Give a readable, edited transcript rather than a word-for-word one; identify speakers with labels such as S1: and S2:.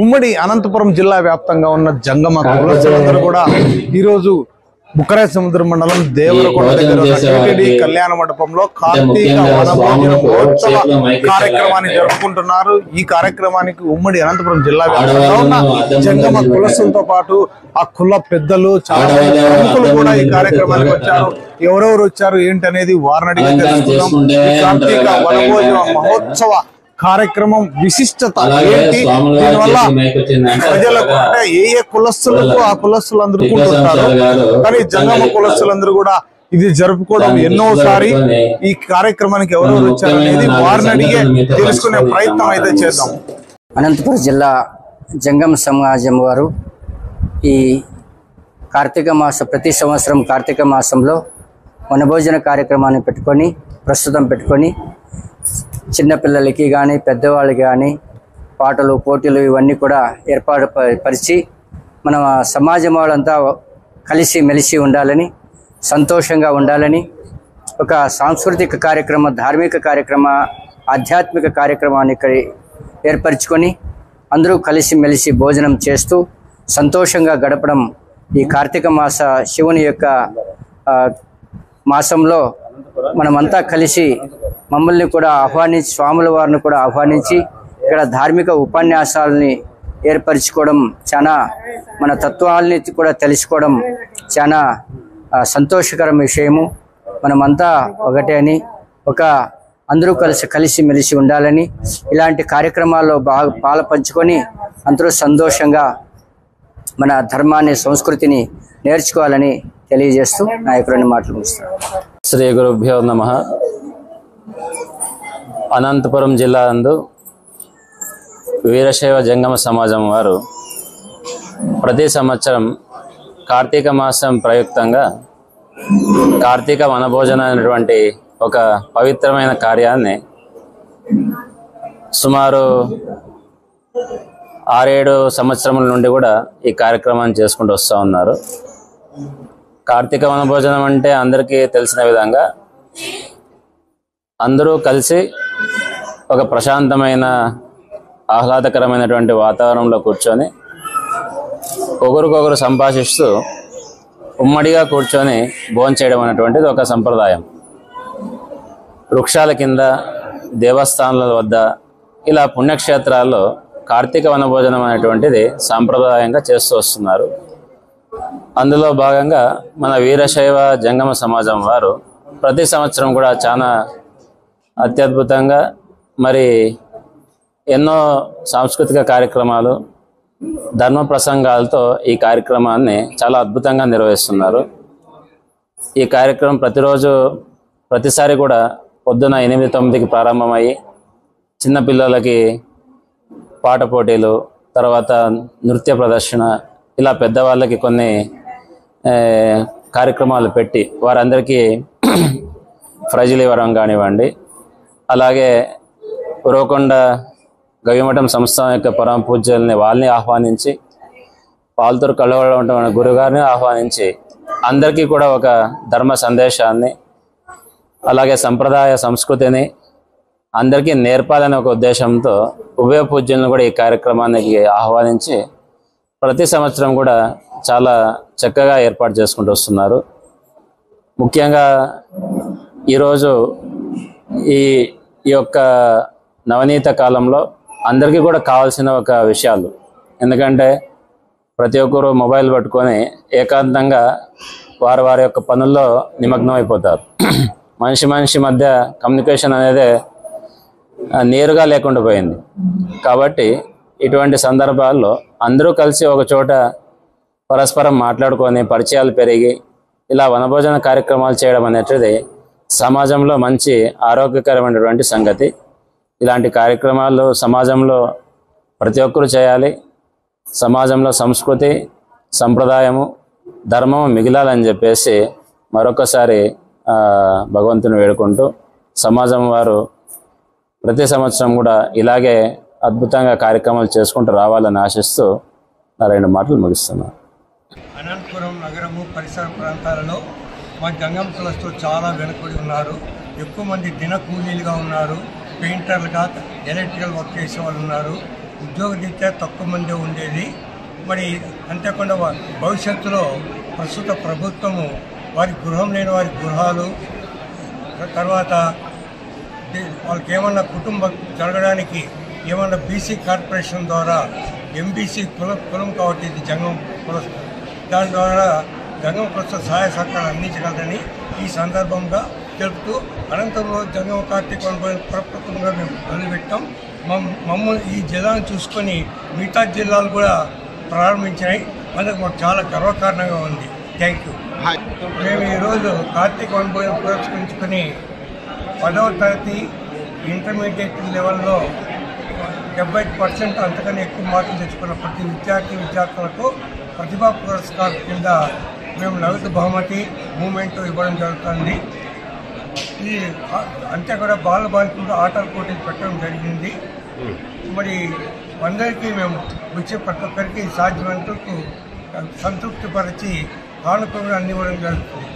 S1: ఉమ్మడి అనంతపురం జిల్లా వ్యాప్తంగా ఉన్న జంగమ కులస్తులందరూ కూడా ఈరోజు బుక్కరాయ సముద్ర మండలం దేవరకొండ దగ్గర ఉన్న టీటీడీ కళ్యాణ మండపంలో కార్తీక వనభోజన మహోత్సవ కార్యక్రమాన్ని జరుపుకుంటున్నారు. ఈ కార్యక్రమానికి ఉమ్మడి అనంతపురం జిల్లా వ్యాప్తంగా ఉన్న జంగమ కులస్తులతో పాటు ఆ కుల పెద్దలు చాలా మంది ప్రముఖులు కూడా ఈ కార్యక్రమానికి వచ్చారు. ఎవరెవరు వచ్చారు ఏంటి అనేది వారిని అడిగి తెలుసుకుందాం. ఈ కార్తీక వనభోజన మహోత్సవ కార్యక్రమం విశిష్టత ఏంటి, దీనివల్ల ప్రజలకు అంటే ఏ కులస్తులకు ఆ కులస్తులు అందుకుంటుంటారు, కానీ జంగమ కులస్తులందరూ కూడా ఇది జరుపుకోవడం ఎన్నోసారి. ఈ కార్యక్రమానికి ఎవరెవరు వచ్చారనేది వారిని అడిగే తెలుసుకునే ప్రయత్నం అయితే చేద్దాం.
S2: అనంతపురం జిల్లా జంగమ సమాజం వారు ఈ కార్తీక మాసం ప్రతి సంవత్సరం కార్తీక మాసంలో వనభోజన కార్యక్రమాన్ని ప్రస్తుతం పెట్టుకొని చిన్నపిల్లలకి కానీ పెద్దవాళ్ళకి కానీ పాటలు పోటీలు ఇవన్నీ కూడా ఏర్పాటు పరిచి మన సమాజం వాళ్ళంతా కలిసి మెలిసి ఉండాలని, సంతోషంగా ఉండాలని, ఒక సాంస్కృతిక కార్యక్రమ, ధార్మిక కార్యక్రమ, ఆధ్యాత్మిక కార్యక్రమాన్ని ఏర్పరచుకొని అందరూ కలిసి మెలిసి భోజనం చేస్తూ సంతోషంగా గడపడం ఈ కార్తీక మాస శివుని యొక్క మాసంలో మనమంతా కలిసి మమ్మల్ని కూడా ఆహ్వానించి, స్వాముల వారిని కూడా ఆహ్వానించి ఇక్కడ ధార్మిక ఉపన్యాసాలని ఏర్పరచుకోవడం, చాలా మన తత్వాలని కూడా తెలుసుకోవడం చాలా సంతోషకరం విషయము. మనమంతా ఒకటే అని, అందరూ కలిసి మెలిసి ఉండాలని, ఇలాంటి కార్యక్రమాల్లో బాగా పాలు పంచుకొని అందరూ సంతోషంగా మన ధర్మాన్ని, సంస్కృతిని నేర్చుకోవాలని తెలియజేస్తూ నా యొక్క రెండు మాటలు ముగిస్తాను.
S3: శ్రీ గురుభ్యో నమః. అనంతపురం జిల్లా నందు వీరశైవ జంగమ సమాజం వారు ప్రతి సంవత్సరం కార్తీక మాసం ప్రయుక్తంగా కార్తీక వనభోజన అనేటువంటి ఒక పవిత్రమైన కార్యాన్ని సుమారు 6-7 సంవత్సరముల నుండి కూడా ఈ కార్యక్రమాన్ని చేసుకుంటూ వస్తూ ఉన్నారు. కార్తీక వనభోజనం అంటే అందరికీ తెలిసిన విధంగా అందరూ కలిసి ఒక ప్రశాంతమైన ఆహ్లాదకరమైనటువంటి వాతావరణంలో కూర్చొని ఒకరికొకరు సంభాషిస్తూ ఉమ్మడిగా కూర్చొని భోంచేయడం అనేటువంటిది ఒక సంప్రదాయం. వృక్షాల కింద, దేవస్థానాల వద్ద, ఇలా పుణ్యక్షేత్రాల్లో కార్తీక వనభోజనం అనేటువంటిది సాంప్రదాయంగా చేస్తూ వస్తున్నారు. అందులో భాగంగా మన వీరశైవ జంగమ సమాజం వారు ప్రతి సంవత్సరం కూడా చాలా అత్యద్భుతంగా మరి ఎన్నో సాంస్కృతిక కార్యక్రమాలు, ధర్మ ప్రసంగాలతో ఈ కార్యక్రమాన్ని చాలా అద్భుతంగా నిర్వహిస్తున్నారు. ఈ కార్యక్రమం ప్రతిసారి కూడా పొద్దున 8-9కి ప్రారంభమయ్యి చిన్నపిల్లలకి పాట పోటీలు, తర్వాత నృత్య ప్రదర్శన, ఇలా పెద్దవాళ్ళకి కొన్ని కార్యక్రమాలు పెట్టి వారందరికీ ప్రైజులు ఇవ్వడం కానివ్వండి, అలాగే ఉరవకొండ గవిమఠం సంస్థానం యొక్క పరమ పూజ్యుల్ని వాళ్ళని ఆహ్వానించి, పాల్తూరు కళ్ళవడం గురుగారిని ఆహ్వానించి అందరికీ కూడా ఒక ధర్మ సందేశాన్ని, అలాగే సంప్రదాయ సంస్కృతిని అందరికీ నేర్పాలనే ఒక ఉద్దేశంతో ఉభయ పూజ్యులను కూడా ఈ కార్యక్రమానికి ఆహ్వానించి ప్రతి సంవత్సరం కూడా చాలా చక్కగా ఏర్పాటు చేసుకుంటూ వస్తున్నారు. ముఖ్యంగా ఈరోజు ఈ యొక్క నవనీత కాలంలో అందరికీ కూడా కావాల్సిన ఒక విషయాలు, ఎందుకంటే ప్రతి ఒక్కరు మొబైల్ పట్టుకొని ఏకాంతంగా వారి యొక్క పనుల్లో నిమగ్నం అయిపోతారు. మనిషి మధ్య కమ్యూనికేషన్ అనేది నేరుగా లేకుండా పోయింది. కాబట్టి ఇటువంటి సందర్భాల్లో అందరూ కలిసి ఒక చోట పరస్పరం మాట్లాడుకొని పరిచయాలు పెరిగి ఇలా వనభోజన కార్యక్రమాలు చేయడం అనేది సమాజంలో మంచి ఆరోగ్యకరమైనటువంటి సంగతి. ఇలాంటి కార్యక్రమాలు సమాజంలో ప్రతి ఒక్కరూ చేయాలి. సమాజంలో సంస్కృతి, సంప్రదాయము, ధర్మము మిగిలాలని చెప్పేసి మరొకసారి భగవంతుని వేడుకుంటూ సమాజం వారు ప్రతి సంవత్సరం కూడా ఇలాగే అద్భుతంగా కార్యక్రమాలు చేసుకుంటూ రావాలని ఆశిస్తూ నా 2 మాటలు ముగిస్తున్నాను.
S4: అనంతపురం నగరము పరిసర ప్రాంతాలలో మా జంగమ కులస్తులు చాలా వెనుకబడి ఉన్నారు. ఎక్కువ మంది దిన కూలీలుగా ఉన్నారు, పెయింటర్లుగా, ఎలక్ట్రికల్ వర్క్ చేసే వాళ్ళు ఉన్నారు. ఉద్యోగరీత్యా తక్కువ మంది ఉండేది. మరి అంతేకాకుండా భవిష్యత్తులో ప్రస్తుత ప్రభుత్వము వారి గృహం లేని వారి గృహాలు, తర్వాత వాళ్ళకి ఏమన్నా కుటుంబం జరగడానికి ఏమన్నా బీసీ కార్పొరేషన్ ద్వారా ఎంబీసీ కులం కాబట్టి ఇది జంగం కులస్థ, దాని ద్వారా జంగం కులస్థ సహాయ సహకారాలు అందించగలరని ఈ సందర్భంగా తెలుపుతూ అనంతరంలో జంగం కార్తీక వనభోజనం ప్రప్రథమంగా మేము మొదలుపెట్టాం. మమ్మల్ని ఈ జిల్లాను చూసుకొని మిగతా జిల్లాలు కూడా ప్రారంభించినాయి. అందుకు మాకు చాలా గర్వకారణంగా ఉంది. Thank you. మేము ఈరోజు కార్తీక వనభోజనం పురస్కరించుకొని 10వ తరగతి ఇంటర్మీడియట్ లెవెల్లో 70% అంతకన్నా ఎక్కువ మార్కులు తెచ్చుకున్న ప్రతి విద్యార్థులకు ప్రతిభా పురస్కారం కింద మేము నగదు బహుమతి మూమెంట్ ఇవ్వడం జరుగుతుంది. ఈ అంతే కూడా బాలబాలికలు ఆటల పోటీలు పెట్టడం జరిగింది. మరి అందరికీ మేము వచ్చే ప్రతి ఒక్కరికి సాధ్యమైనంతకు సంతృప్తిపరిచి కానుకలు అందివ్వడం జరుగుతుంది.